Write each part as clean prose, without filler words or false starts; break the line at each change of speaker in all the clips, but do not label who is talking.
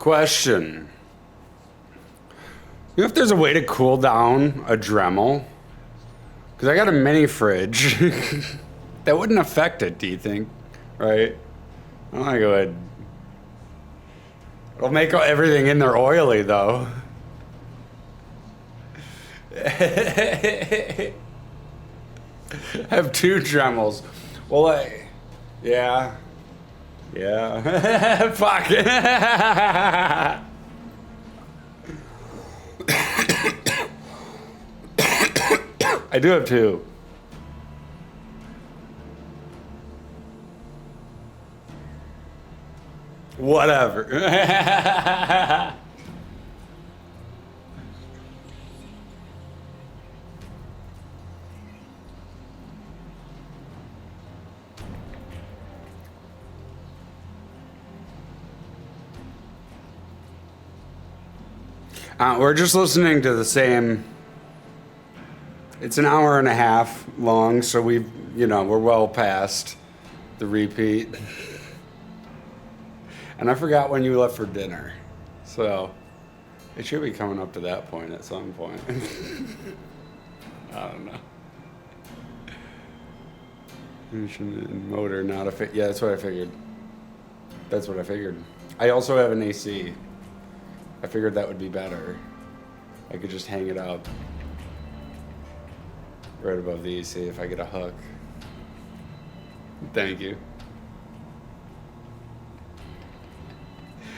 Question. You know if there's a way to cool down a Dremel? Because I got a mini fridge. That wouldn't affect it, do you think? Right? I'm gonna go ahead. It'll make everything in there oily, though. Have two Dremels. Well, yeah. Yeah. Fuck. I do have two. Whatever. We're just listening to the same. It's an hour and a half long, so we're well past the repeat. And I forgot when you left for dinner, so it should be coming up to that point at some point. I don't know. Motor not a fit. Yeah, that's what I figured. I also have an AC. I figured that would be better. I could just hang it up right above the AC if I get a hook. Thank you.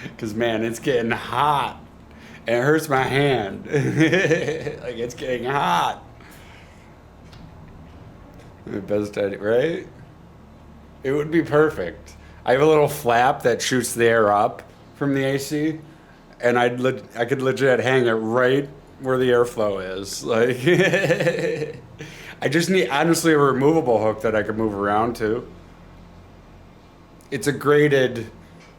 Because, man, it's getting hot. And it hurts my hand. Like, it's getting hot. The best idea, right? It would be perfect. I have a little flap that shoots the air up from the AC. And I could legit hang it right where the airflow is. Like, I just need, honestly, a removable hook that I could move around to. It's a grated...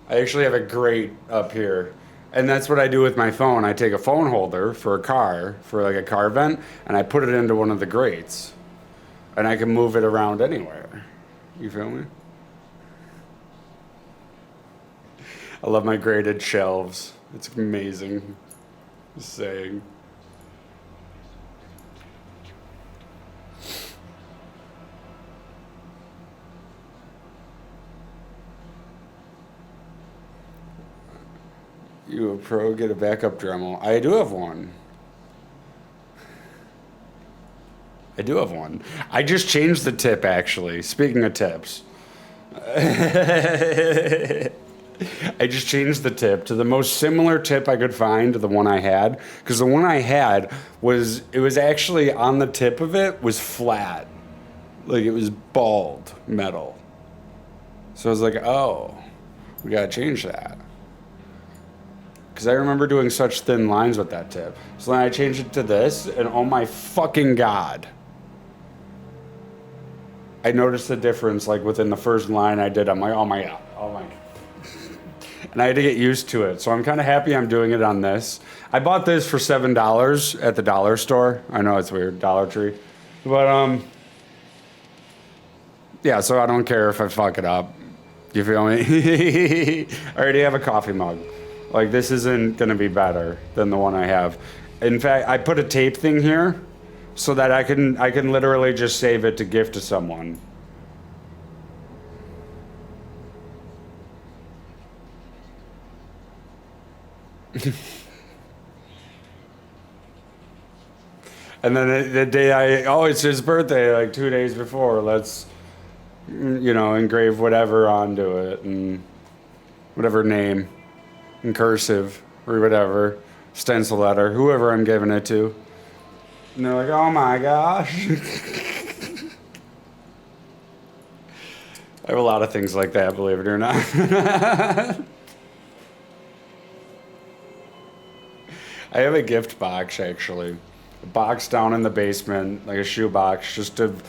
I actually have a grate up here. And that's what I do with my phone. I take a phone holder for a car, for like a car vent, and I put it into one of the grates. And I can move it around anywhere. You feel me? I love my grated shelves. It's amazing. Just saying. You a pro, get a backup Dremel. I do have one. I just changed the tip, actually. Speaking of tips. I just changed the tip to the most similar tip I could find to the one I had. Because the one I had was actually on the tip of it was flat. Like it was bald metal. So I was like, oh, we gotta change that. Because I remember doing such thin lines with that tip. So then I changed it to this, and oh my fucking God. I noticed the difference, like, within the first line I did. I'm like, oh my God. And I had to get used to it. So I'm kind of happy I'm doing it on this. I bought this for $7 at the dollar store. I know it's weird, Dollar Tree. But, yeah, so I don't care if I fuck it up. You feel me? I already have a coffee mug. Like, this isn't going to be better than the one I have. In fact, I put a tape thing here so that I can literally just save it to gift to someone. And then the day it's his birthday, like 2 days before, let's, engrave whatever onto it and whatever name. In cursive or whatever, stencil letter, whoever I'm giving it to. And they're like, oh my gosh. I have a lot of things like that, believe it or not. I have a gift box, actually. A box down in the basement, like a shoe box, just of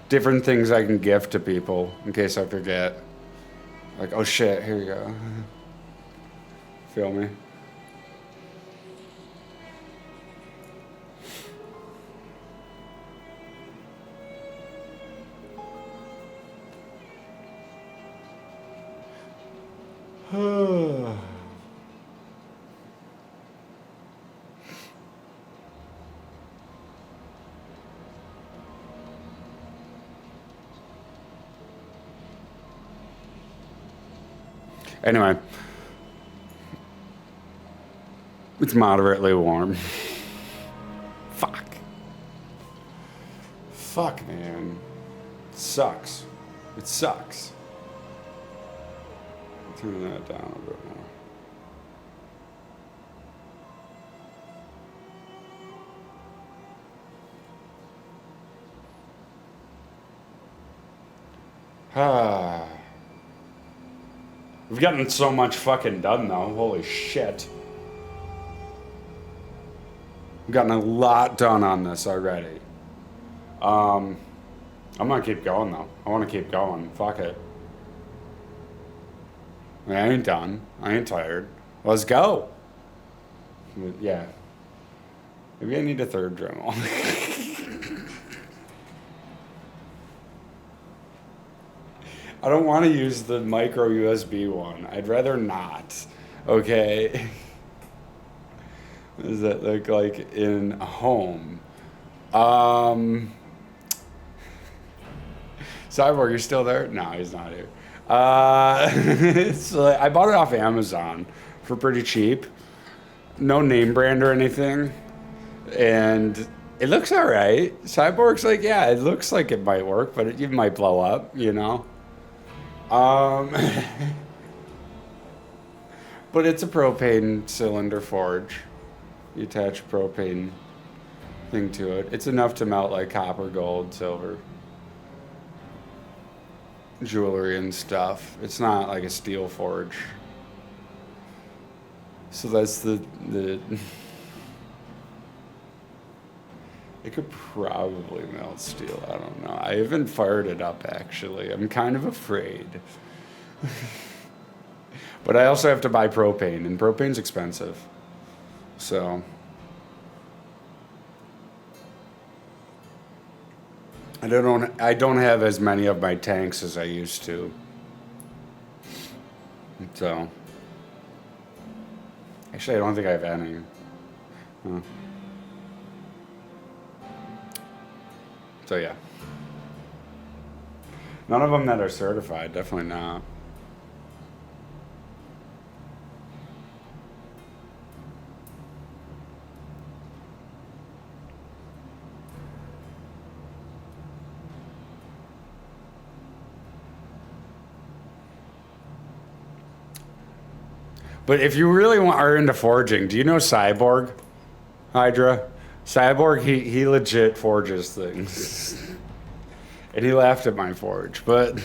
different things I can gift to people in case I forget. Like, oh shit, here you go. Feel me? Anyway, it's moderately warm. Fuck. Fuck, man. It sucks. It sucks. Turn that down a bit more. Ah. We've gotten so much fucking done though. Holy shit. We've gotten a lot done on this already. I'm gonna keep going though. I wanna keep going. Fuck it. I ain't done. I ain't tired. Let's go. Yeah. Maybe I need a third Dremel. I don't want to use the micro USB one. I'd rather not. Okay. What does that look like in a home? Cyborg, you still there? No, he's not here. So I bought it off Amazon for pretty cheap. No name brand or anything. And it looks all right. Cyborg's like, yeah, it looks like it might work, but it might blow up, you know? But it's a propane cylinder forge. You attach a propane thing to it. It's enough to melt like copper, gold, silver, jewelry and stuff. It's not like a steel forge. So that's the it could probably melt steel. I don't know. I haven't fired it up, actually. I'm kind of afraid. But I also have to buy propane, and propane's expensive. So I don't have as many of my tanks as I used to. So actually, I don't think I have any. Huh. So yeah, none of them that are certified, definitely not. But if you really are into forging, do you know Cyborg, Hydra? Cyborg, he legit forges things. And he laughed at my forge, but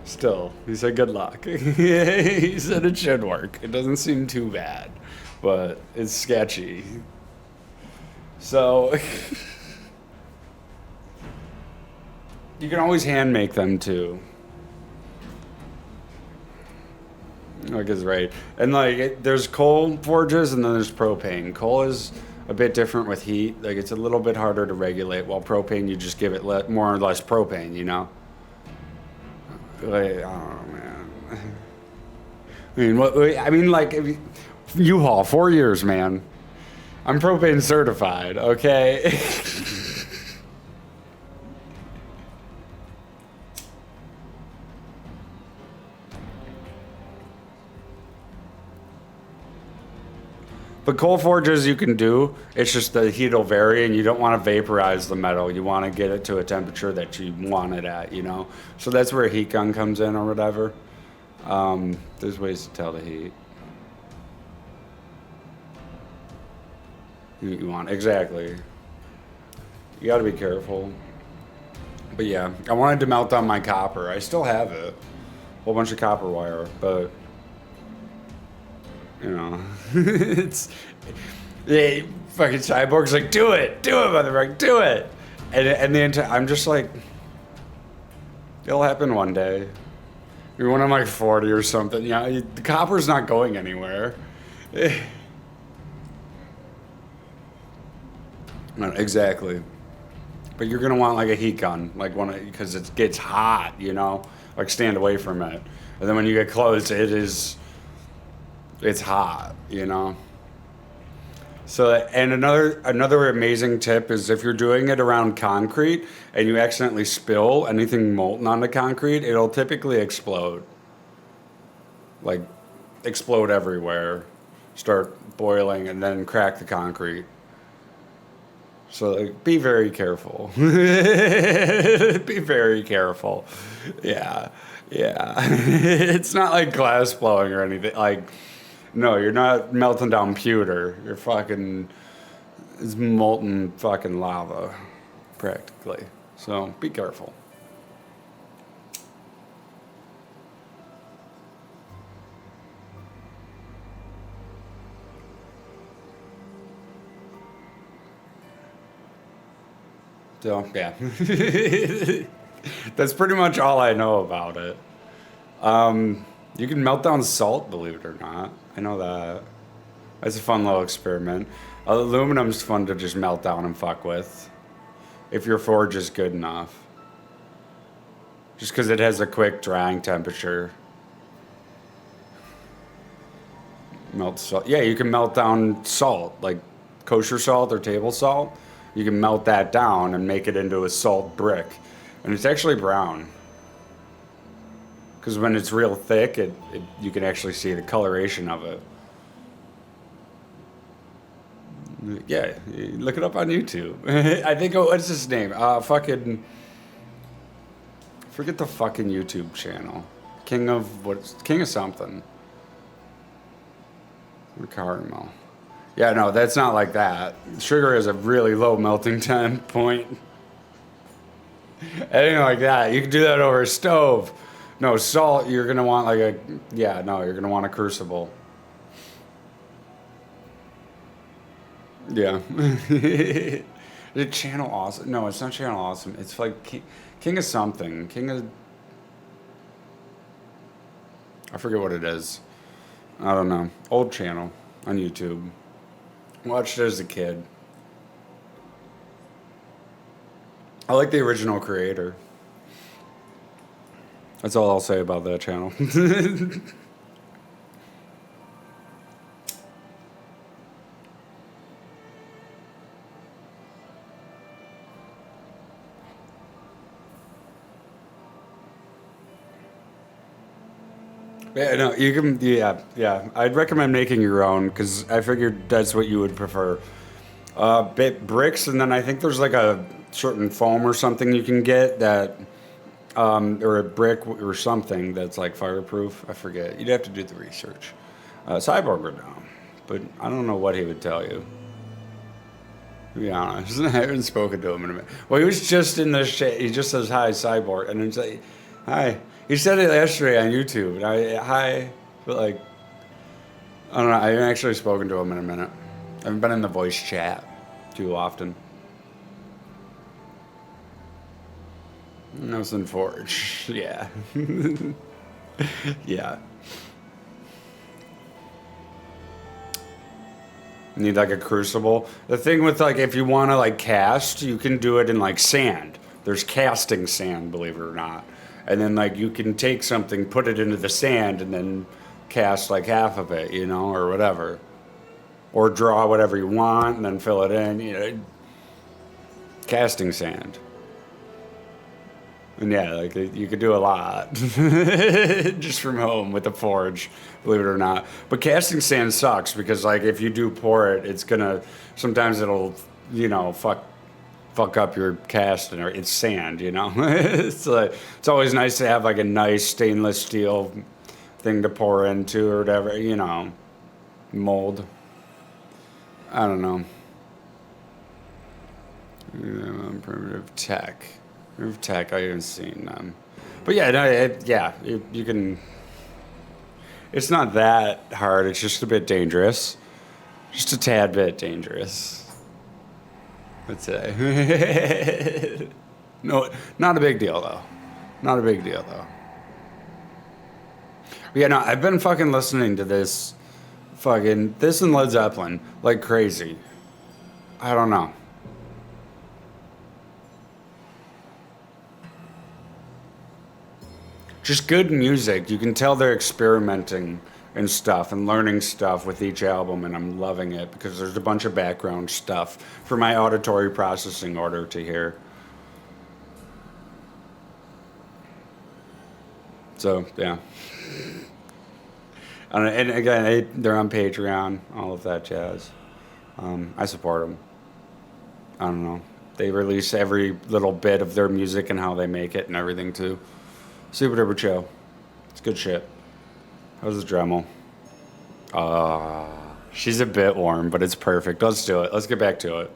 still, he said good luck. He said it should work. It doesn't seem too bad, but it's sketchy. So you can always hand make them too. I guess right. And like there's coal forges and then there's propane. Coal is a bit different with heat. Like it's a little bit harder to regulate. While propane, you just give it more or less propane. You know. Like, I don't know, man. I mean, like U-Haul 4 years, man. I'm propane certified. Okay. But coal forges you can do. It's just the heat will vary, and you don't want to vaporize the metal. You want to get it to a temperature that you want it at, you know? So that's where a heat gun comes in or whatever. There's ways to tell the heat. You want, exactly. You got to be careful. But yeah, I wanted to melt down my copper. I still have it. A whole bunch of copper wire, but... You know, it's fucking Cyborg's like, do it, motherfucker, do it, and I'm just like, it'll happen one day. You're when I'm like 40 or something. Yeah, the copper's not going anywhere. No, exactly. But you're gonna want like a heat gun, like one because it gets hot, you know, like stand away from it, and then when you get close, it's hot, you know? So, and another amazing tip is if you're doing it around concrete and you accidentally spill anything molten on the concrete, it'll typically explode. like explode everywhere, start boiling, and then crack the concrete. So like, be very careful. Be very careful. Yeah, yeah. It's not like glass blowing or anything. Like, no, you're not melting down pewter. You're fucking, it's molten fucking lava, practically. So be careful. So yeah, that's pretty much all I know about it. You can melt down salt, believe it or not. I know that. That's a fun little experiment. Aluminum's fun to just melt down and fuck with, if your forge is good enough. Just because it has a quick drying temperature. Melt salt. Yeah, you can melt down salt, like kosher salt or table salt. You can melt that down and make it into a salt brick. And it's actually brown. Because when it's real thick, you can actually see the coloration of it. Yeah, look it up on YouTube. I think, what's his name? Fucking, forget the fucking YouTube channel. King of something. Caramel. Yeah, no, that's not like that. Sugar is a really low melting point. Anything like that. You can do that over a stove. No, salt, you're going to want like you're going to want a crucible. Yeah. The channel awesome. No, it's not channel awesome. It's like King of something. I forget what it is. I don't know. Old channel on YouTube. Watched it as a kid. I like the original creator. That's all I'll say about that channel. Yeah, no, you can. Yeah. I'd recommend making your own because I figured that's what you would prefer. Bricks, and then I think there's like a certain foam or something you can get that, or a brick or something that's like fireproof. I forget. You'd have to do the research. Cyborg would know, but I don't know what he would tell you. To be honest, I haven't spoken to him in a minute. Well, he was just in this shit. He just says hi, Cyborg, and it's like, hi. He said it yesterday on YouTube. And hi, but like, I don't know. I haven't actually spoken to him in a minute. I haven't been in the voice chat too often. Nothing Forge. Yeah. Yeah. Need like a crucible. The thing with like, if you want to like cast, you can do it in like sand. There's casting sand, believe it or not. And then like you can take something, put it into the sand, and then cast like half of it, or whatever. Or draw whatever you want and then fill it in, casting sand. And yeah, like you could do a lot just from home with the forge, believe it or not. But casting sand sucks because like if you do pour it, sometimes it'll, fuck up your cast and it's sand, It's like, it's always nice to have like a nice stainless steel thing to pour into or whatever, mold. I don't know. Primitive tech. Primitive tech, I haven't seen them. But yeah, no, you can. It's not that hard, it's just a bit dangerous. Just a tad bit dangerous. I'd say. No, not a big deal, though. Not a big deal, though. But yeah, no, I've been fucking listening to this and Led Zeppelin like crazy. I don't know. Just good music. You can tell they're experimenting and stuff and learning stuff with each album, and I'm loving it because there's a bunch of background stuff for my auditory processing order to hear. So, yeah. And again, they're on Patreon, all of that jazz. I support them. I don't know. They release every little bit of their music and how they make it and everything too. Super duper chill. It's good shit. How's the Dremel? She's a bit warm, but it's perfect. Let's do it. Let's get back to it.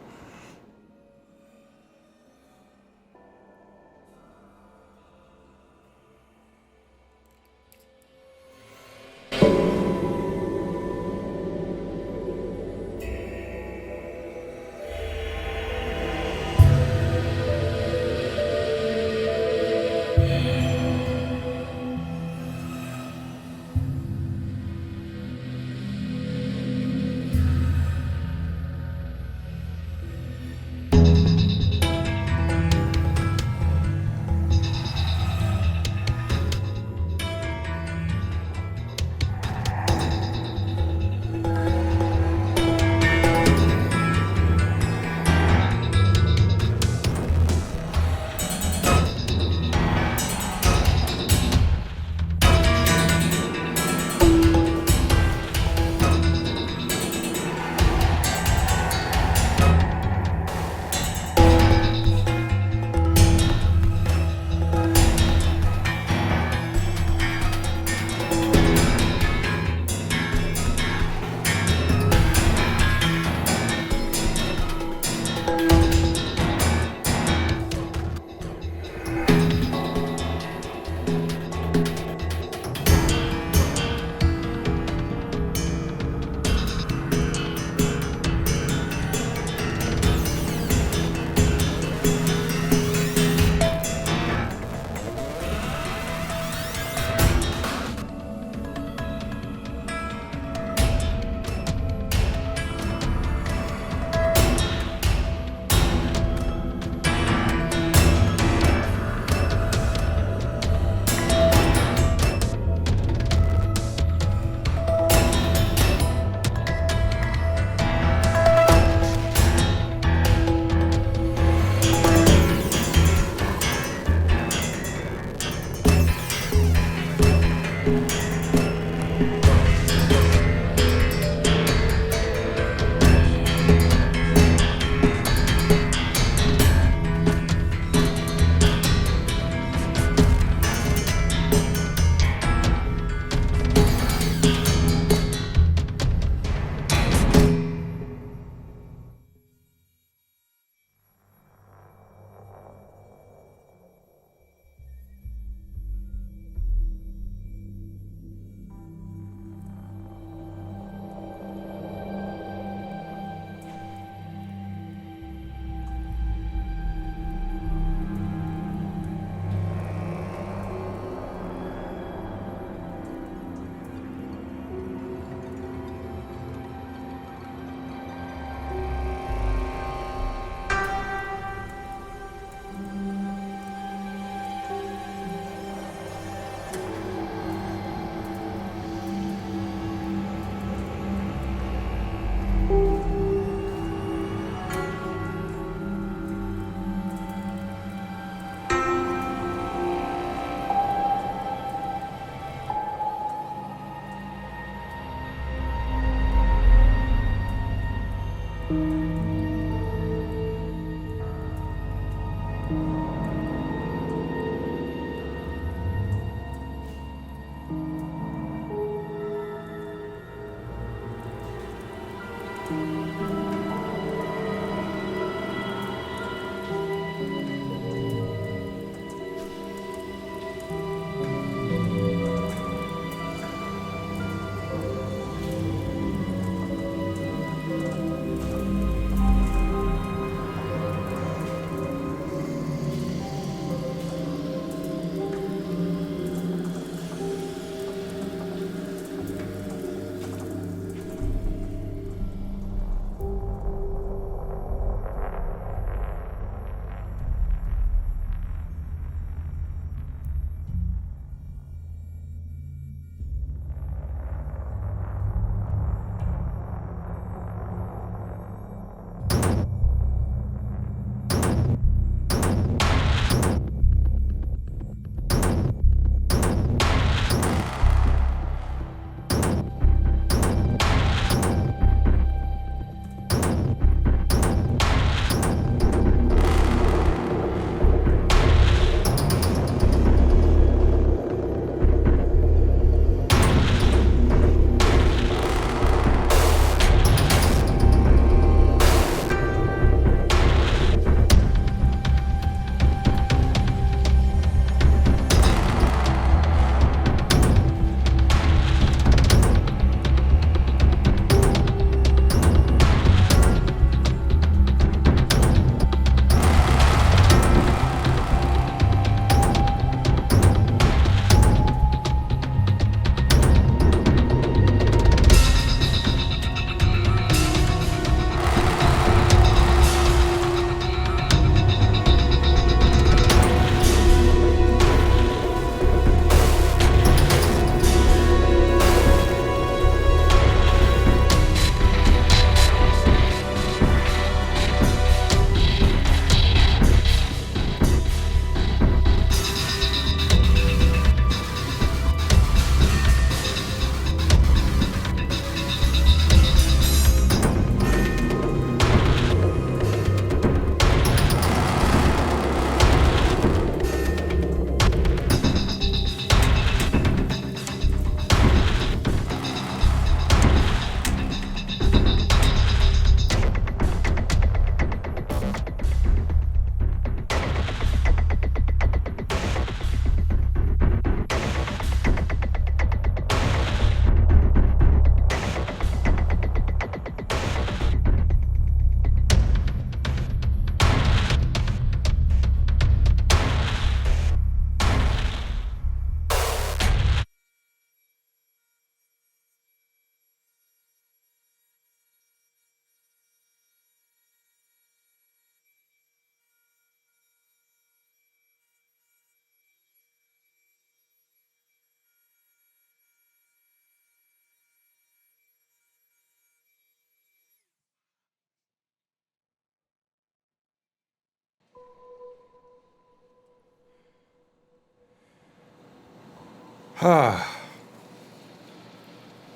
I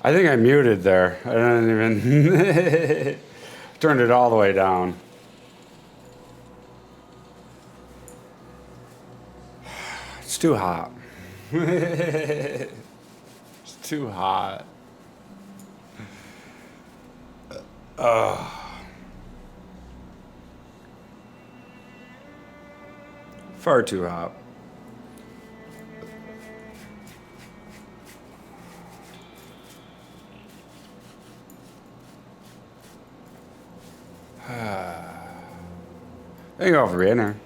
think I muted there. I don't even turned it all the way down. It's too hot. It's too hot. Far too hot. There you go, Vienna.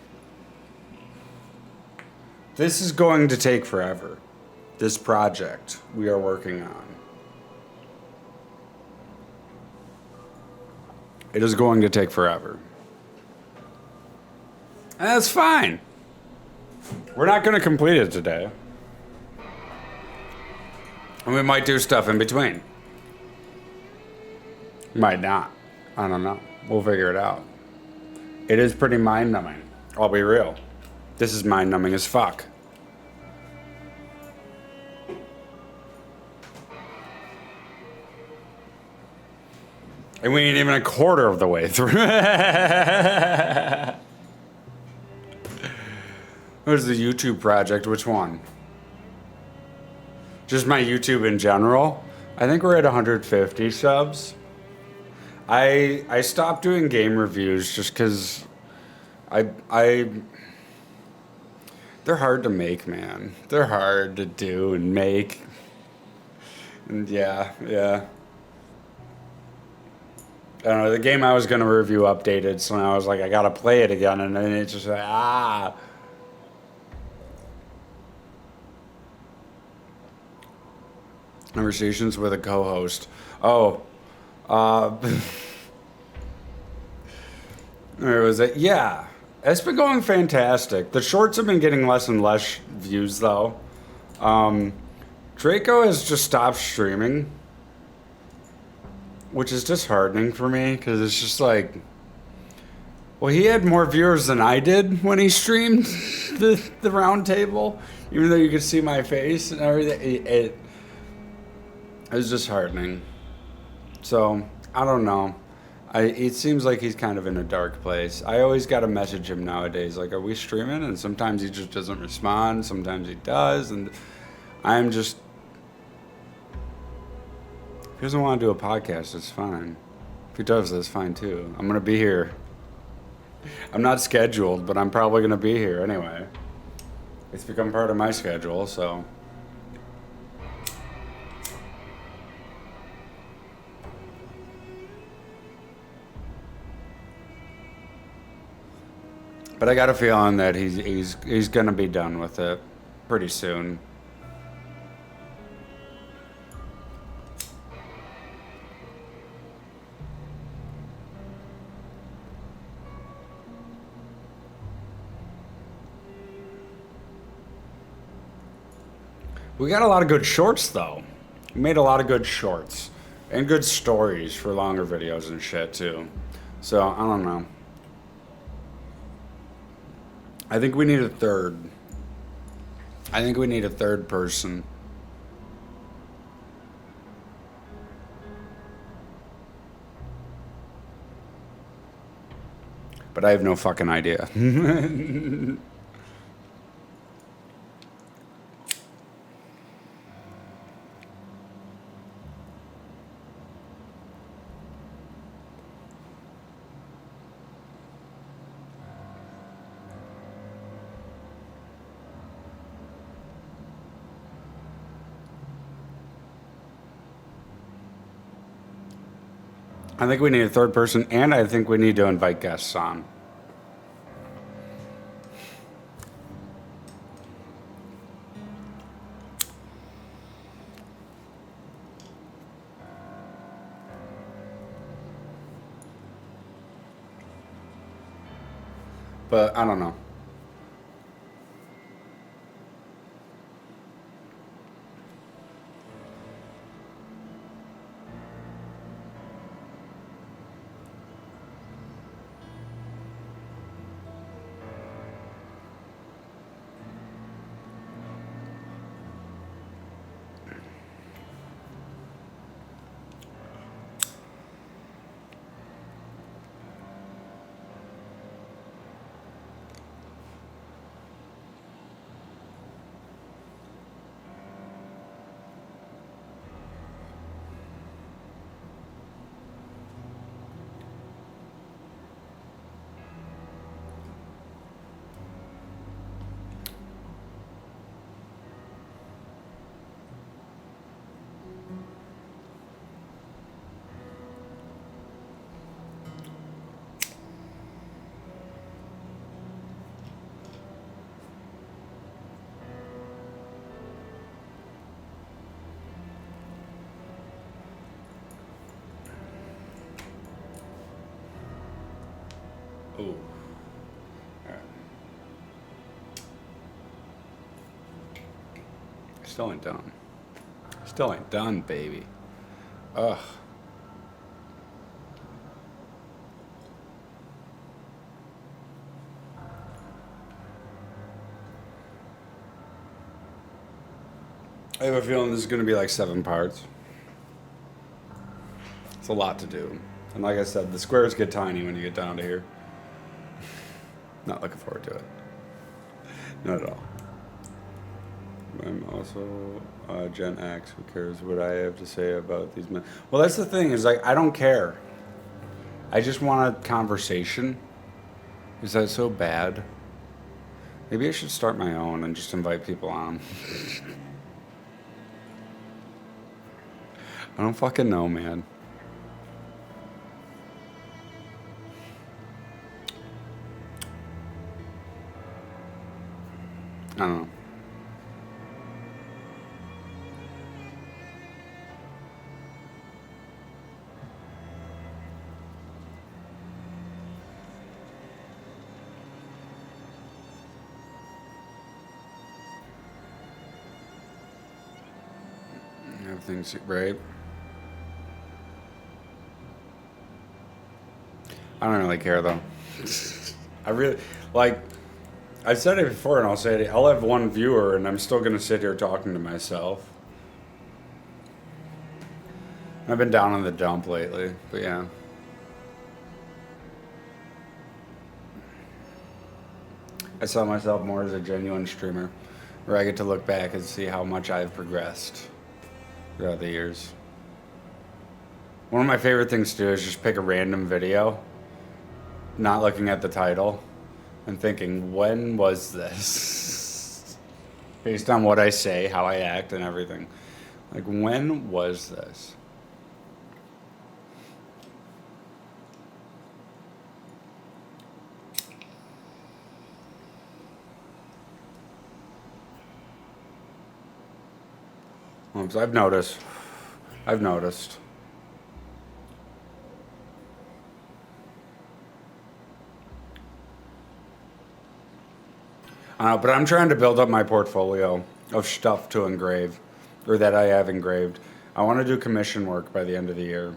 This is going to take forever. This project we are working on. It is going to take forever. And that's fine. We're not going to complete it today. And we might do stuff in between. Might not. I don't know. We'll figure it out. It is pretty mind-numbing. I'll be real. This is mind-numbing as fuck. And we ain't even a quarter of the way through. Where's the YouTube project? Which one? Just my YouTube in general? I think we're at 150 subs. I stopped doing game reviews just because they're hard to make, man. They're hard to do and make. And yeah. I don't know, the game I was going to review updated, so now I was like, I got to play it again, and then it's just like, Conversations with a co-host. Where was it? Yeah. It's been going fantastic. The shorts have been getting less and less views, though. Draco has just stopped streaming, which is disheartening for me, because it's just like, well, he had more viewers than I did when he streamed the round table, even though you could see my face and everything. It was disheartening. So, I don't know. It seems like he's kind of in a dark place. I always got to message him nowadays, like, are we streaming? And sometimes he just doesn't respond. Sometimes he does. And I'm just... If he doesn't want to do a podcast, it's fine. If he does, that's fine too. I'm going to be here. I'm not scheduled, but I'm probably going to be here anyway. It's become part of my schedule, so... But I got a feeling that he's going to be done with it pretty soon. We got a lot of good shorts, though. We made a lot of good shorts. And good stories for longer videos and shit, too. So, I don't know. I think we need a third. I think we need a third person. But I have no fucking idea. I think we need a third person, and I think we need to invite guests on. But I don't know. Oh. Alright. Still ain't done. Still ain't done, baby. Ugh. I have a feeling this is going to be like 7 parts. It's a lot to do. And like I said, the squares get tiny when you get down to here. Not looking forward to it. Not at all. I'm also Gen X. Who cares what I have to say about these men? Well, that's the thing, is like, I don't care. I just want a conversation. Is that so bad? Maybe I should start my own and just invite people on. I don't fucking know, man. I don't know. Everything's right. I don't really care though. I really like. I've said it before, and I'll say it. I'll have one viewer, and I'm still gonna sit here talking to myself. I've been down in the dump lately, but yeah. I saw myself more as a genuine streamer, where I get to look back and see how much I've progressed throughout the years. One of my favorite things to do is just pick a random video, not looking at the title, and thinking, when was this? Based on what I say, how I act, and everything. Like, when was this? Well, 'cause I've noticed. But I'm trying to build up my portfolio of stuff to engrave, or that I have engraved. I want to do commission work by the end of the year.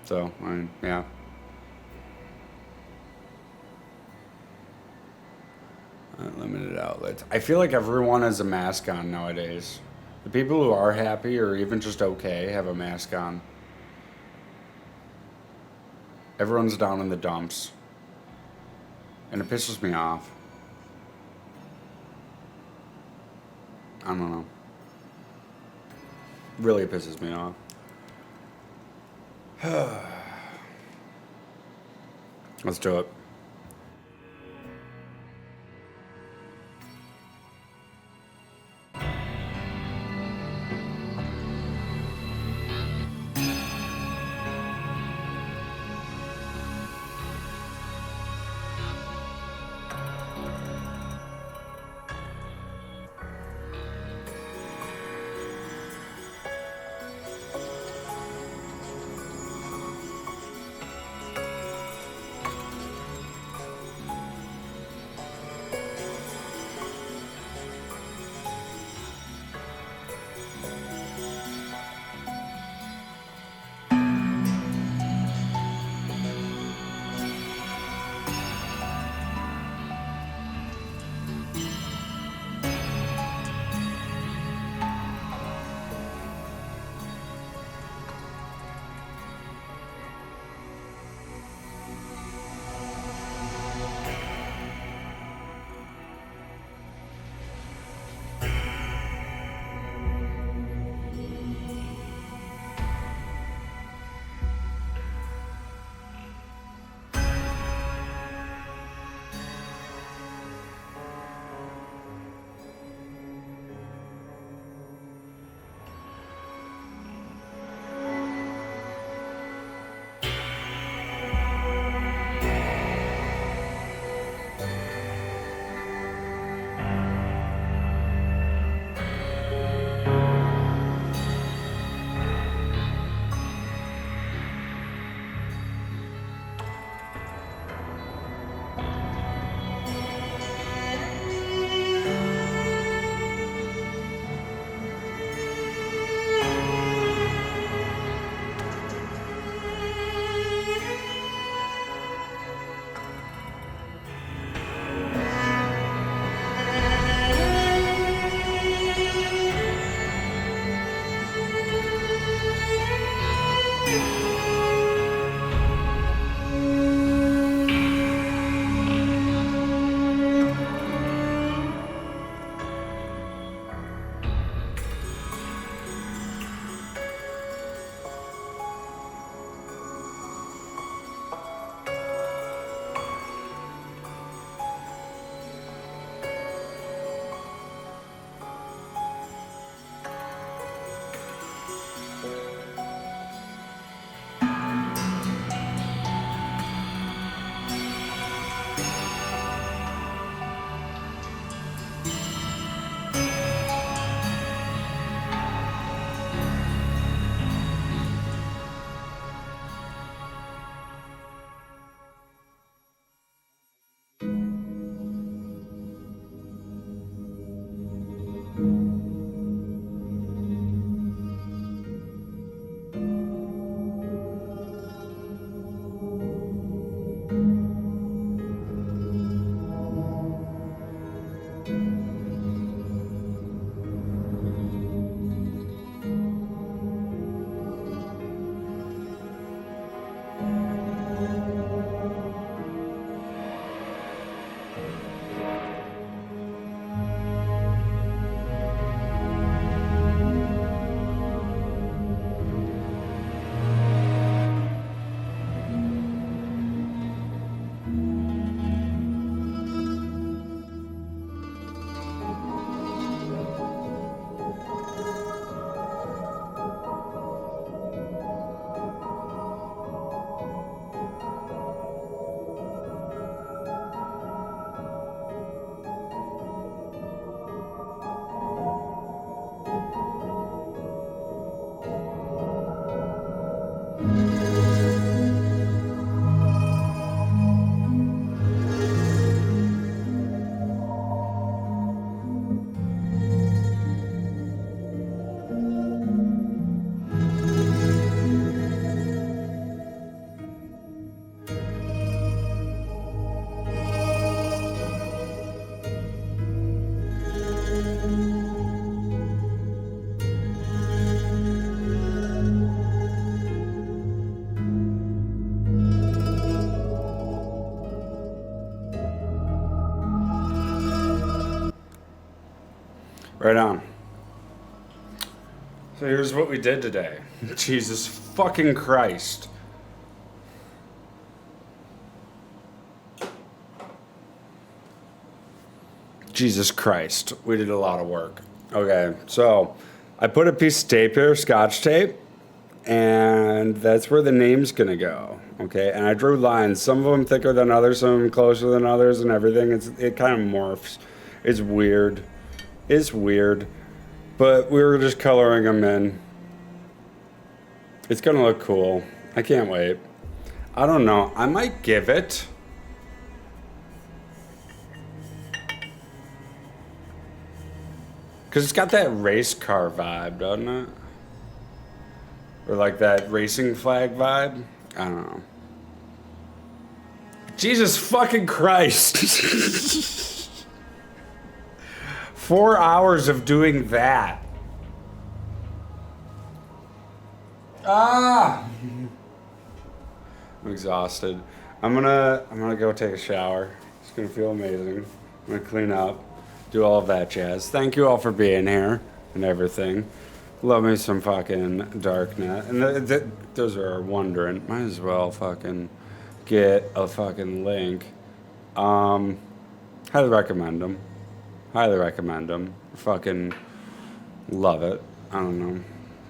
So, I mean, yeah. Unlimited outlets. I feel like everyone has a mask on nowadays. The people who are happy or even just okay have a mask on. Everyone's down in the dumps. And it pisses me off. I don't know. Really pisses me off. Let's do it. Right on. So here's what we did today. Jesus fucking Christ. Jesus Christ. We did a lot of work. Okay, so I put a piece of tape here, scotch tape, and that's where the name's gonna go. Okay, and I drew lines. Some of them thicker than others, some of them closer than others, and everything. It kind of morphs. It's weird. It's weird. But we were just coloring them in. It's gonna look cool. I can't wait. I don't know. I might give it. Because it's got that race car vibe, doesn't it? Or like that racing flag vibe? I don't know. Jesus fucking Christ. 4 hours of doing that. Ah! I'm exhausted. I'm gonna go take a shower. It's gonna feel amazing. I'm gonna clean up. Do all of that jazz. Thank you all for being here and everything. Love me some fucking Darknet. And those are wondering. Might as well fucking get a fucking link. Highly recommend them. Highly recommend them. Fucking love it. I don't know.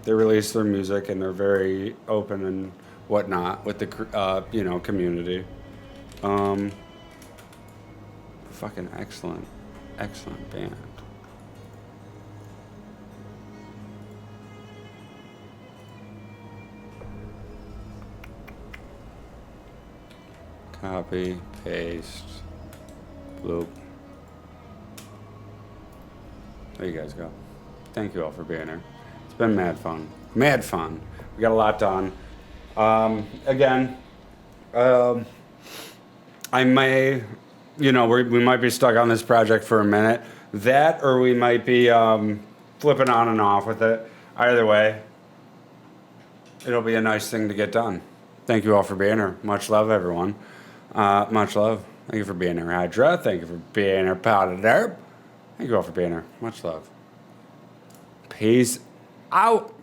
They release their music and they're very open and whatnot with the community. Fucking excellent. Excellent band. Copy, paste, bloop. There you guys go. Thank you all for being here. It's been mad fun. Mad fun. We got a lot done. Again, I may... we might be stuck on this project for a minute. That, or we might be flipping on and off with it. Either way, it'll be a nice thing to get done. Thank you all for being here. Much love, everyone. Much love. Thank you for being here, Hydra. Thank you for being here, Powder Derp. Thank you all for being here. Much love. Peace out.